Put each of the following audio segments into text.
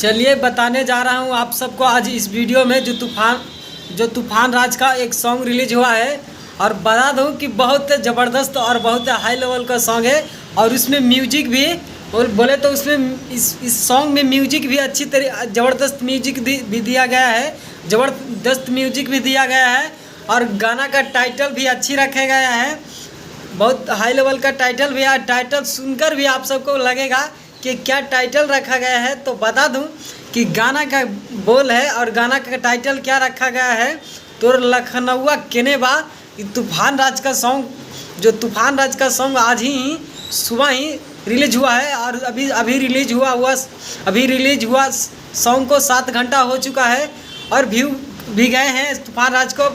चलिए बताने जा रहा हूँ आप सबको आज इस वीडियो में जो तूफान राज का एक सॉन्ग रिलीज हुआ है। और बता दूँ कि बहुत ज़बरदस्त और बहुत हाई लेवल का सॉन्ग है। और उसमें म्यूजिक भी बोले तो उसमें इस सॉन्ग में म्यूजिक भी अच्छी तरह ज़बरदस्त म्यूजिक भी दिया गया है। ज़बरदस्त म्यूजिक भी दिया गया है और गाना का टाइटल भी अच्छी रखा गया है। बहुत हाई लेवल का टाइटल भी है। टाइटल सुनकर भी आप सबको लगेगा कि क्या टाइटल रखा गया है। तो बता दूं कि गाना का बोल है और गाना का टाइटल क्या रखा गया है। तो लखनऊआ केने बा तूफान राज का सॉन्ग, जो तूफान राज का सॉन्ग आज ही सुबह ही रिलीज हुआ है। और अभी रिलीज हुआ सॉन्ग को 7 घंटा हो चुका है और व्यू भी गए हैं तूफान राज को,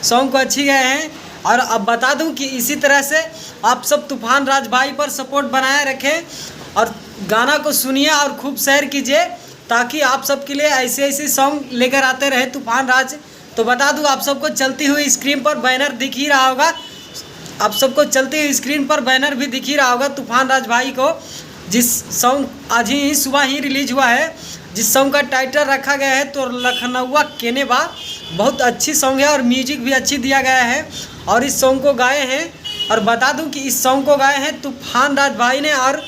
सॉन्ग को अच्छी गए हैं। और अब बता दूं कि इसी तरह से आप सब तूफान राज भाई पर सपोर्ट बनाए रखें और गाना को सुनिए और खूब शेयर कीजिए, ताकि आप सबके लिए ऐसे सॉन्ग लेकर आते रहे तूफान राज। तो बता दूं आप सबको चलती हुई स्क्रीन पर बैनर दिख ही रहा होगा, आप सबको चलती हुई स्क्रीन पर बैनर भी दिख ही रहा होगा तूफान राज भाई को, जिस सॉन्ग आज ही सुबह ही रिलीज हुआ है, जिस सॉन्ग का टाइटल रखा गया है तो लखनऊआ केने बा। बहुत अच्छी सॉन्ग है और म्यूजिक भी अच्छी दिया गया है। और इस सॉन्ग को गाए हैं, और बता दूं कि इस सॉन्ग को गाए हैं तूफान राज भाई ने और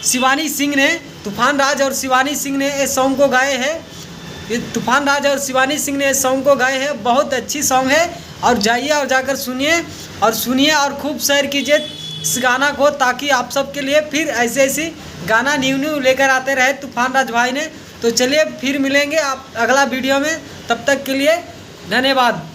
शिवानी सिंह ने। तूफान राज और शिवानी सिंह ने इस सॉन्ग को गाए हैं। ये तूफान राज और शिवानी सिंह ने इस सॉन्ग को गाए हैं। बहुत अच्छी सॉन्ग है और जाइए और जाकर सुनिए और खूब शेयर कीजिए इस गाना को, ताकि आप सबके लिए फिर ऐसे गाना न्यू लेकर आते रहे तूफान राज भाई ने। तो चलिए फिर मिलेंगे आप अगला वीडियो में, तब तक के लिए धन्यवाद।